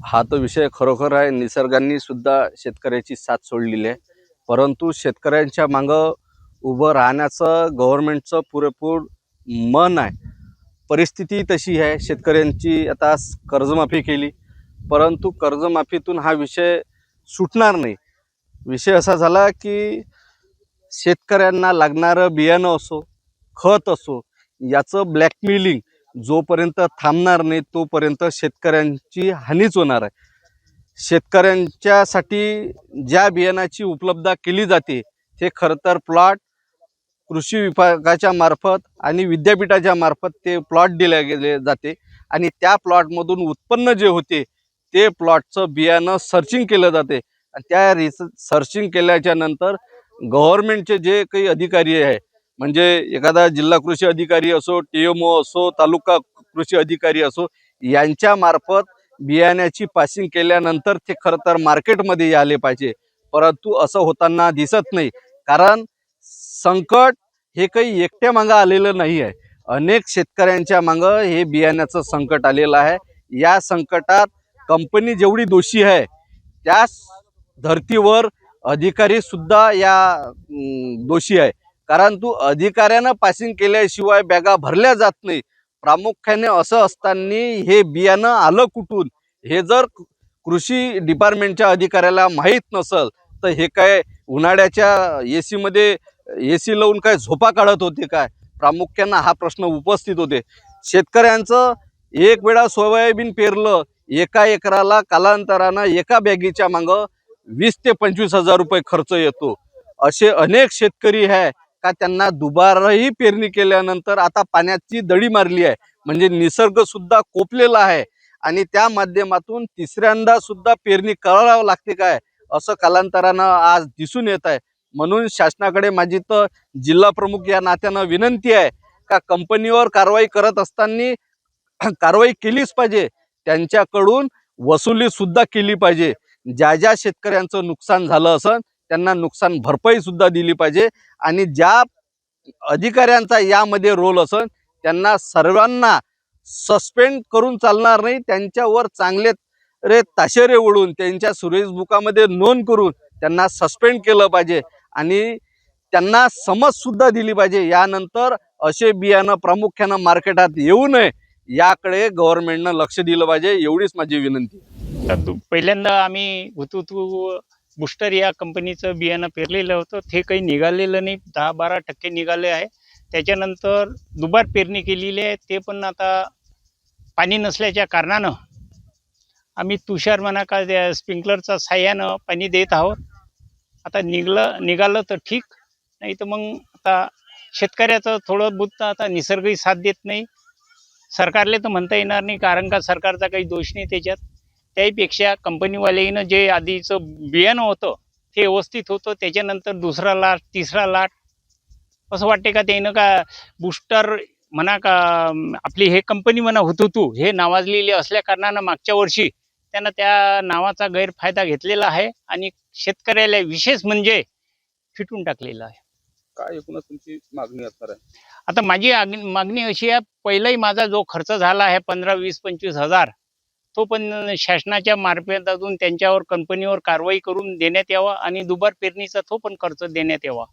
हा तो विषय खरोखर आहे. निसर्गाने सुद्धा शेतकऱ्याची साथ सोडलेली आहे, परंतु शेतकऱ्यांच्या मागं उभं राहण्याचं गव्हर्नमेंटचं पुरेपूर मन आहे. परिस्थिती तशी आहे. शेतकऱ्यांची आता कर्जमाफी केली, परंतु कर्जमाफीतून हा विषय सुटणार नाही. विषय असा झाला की शेतकऱ्यांना लागणारं बियाणं असो, खत असो, याचं ब्लॅकमेलिंग जोपर्यंत थांबणार नाही तोपर्यंत शेतकऱ्यांची हानीच होणार आहे. शेतकऱ्यांच्यासाठी ज्या बियाणाची उपलब्धता केली जाते ते खरं तर प्लॉट कृषी विभागाच्या मार्फत आणि विद्यापीठाच्या मार्फत ते प्लॉट दिले गेले जाते आणि त्या प्लॉटमधून उत्पन्न जे होते ते प्लॉटचं बियाणं सर्चिंग केलं जाते आणि त्या सर्चिंग केल्याच्या नंतर गव्हर्नमेंटचे जे काही अधिकारी आहे, म्हणजे एखादा जिल्हा कृषी अधिकारी असो, TMO असो, तालुका कृषी अधिकारी असो, यांच्या मार्फत बियाण्याची पासिंग केल्यानंतर ते खरं तर मार्केटमध्ये आले पाहिजे. परंतु असं होताना दिसत नाही, कारण संकट हे काही एकट्या मागं आलेलं नाही आहे. अनेक शेतकऱ्यांच्या मागं हे बियाण्याचं संकट आलेलं आहे. या संकटात कंपनी जेवढी दोषी आहे त्याच धर्तीवर अधिकारी सुद्धा या दोषी आहे. कारण तू अधिकाऱ्यानं पासिंग केल्याशिवाय बॅगा भरल्या जात नाही. प्रामुख्याने असं असताना हे बियाणं आलं कुठून हे जर कृषी डिपार्टमेंटच्या अधिकाऱ्याला माहीत नसल तर हे काय उन्हाळ्याच्या AC लावून काय झोपा काढत होते काय? प्रामुख्यानं हा प्रश्न उपस्थित होते. शेतकऱ्यांचं एक वेळा सोयाबीन पेरलं, एका एकराला कालांतरानं एका बॅगीच्या मागं 20 ते 25 हजार रुपये खर्च येतो. असे अनेक शेतकरी आहे का त्यांना दुबारही पेरणी केल्यानंतर आता पाण्याची दडी मारली आहे, म्हणजे निसर्ग सुद्धा कोपलेला आहे आणि त्या माध्यमातून तिसऱ्यांदा सुद्धा पेरणी करावं लागते काय असं कालांतरानं आज दिसून येत आहे. म्हणून शासनाकडे माझी तर जिल्हा प्रमुख या नात्यानं विनंती आहे का कंपनीवर कारवाई करत असताना कारवाई केलीच पाहिजे, त्यांच्याकडून वसुली सुद्धा केली पाहिजे. ज्या ज्या शेतकऱ्यांचं नुकसान झालं असेल त्यांना नुकसान भरपाई सुद्धा दिली पाहिजे आणि ज्या अधिकाऱ्यांचा यामध्ये रोल असेल त्यांना सर्वांना सस्पेंड करून चालणार नाही. त्यांच्यावर चांगले ताशेरे ओढून त्यांच्या सुरेश बुकामध्ये नोंद करून त्यांना सस्पेंड केलं पाहिजे आणि त्यांना समज सुद्धा दिली पाहिजे. यानंतर असे बियाणं प्रामुख्यानं मार्केटात येऊ नये याकडे गव्हर्नमेंटनं लक्ष दिलं पाहिजे, एवढीच माझी विनंती. पहिल्यांदा आम्ही हुतू बुस्टर या कंपनीचं बियाणं पेरलेलं होतं, ते काही निघालेलं नाही. 10-12% निघाले आहे. त्याच्यानंतर दुबार पेरणी केलेली आहे, ते पण आता पाणी नसल्याच्या कारणानं आम्ही तुषार म्हणा का स्प्रिंकलरच्या साह्यानं पाणी देत आहोत. आता निघालं तर ठीक, नाही तर मग आता शेतकऱ्याचं थोडं बुत आता निसर्गही साथ देत नाही. सरकारले तर म्हणता येणार नाही, कारण का सरकारचा काही दोष नाही त्याच्यात. त्याहीपेक्षा कंपनीवाल्यानं जे आधीचं बियाणं होतं ते व्यवस्थित होतं, त्याच्यानंतर दुसरा लाट, तिसरा लाट, असं वाटते का त्यानं का बुस्टर म्हणा का आपली हे कंपनी म्हणा हुतू हे नावाजलेली असल्या कारणानं मागच्या वर्षी त्यानं त्या नावाचा गैरफायदा घेतलेला आहे आणि शेतकऱ्याला विशेष म्हणजे फिटून टाकलेलं आहे. काय एकूणच तुमची मागणी असणार आहे? आता माझी मागणी अशी आहे, पहिलाही माझा जो खर्च झाला आहे 15, 20, 25 हजार, तो पण शासनाच्या मार्फतातून त्यांच्यावर कंपनीवर कारवाई करून देण्यात यावा आणि दुबार पेरणीचा तो पण खर्च देण्यात यावा.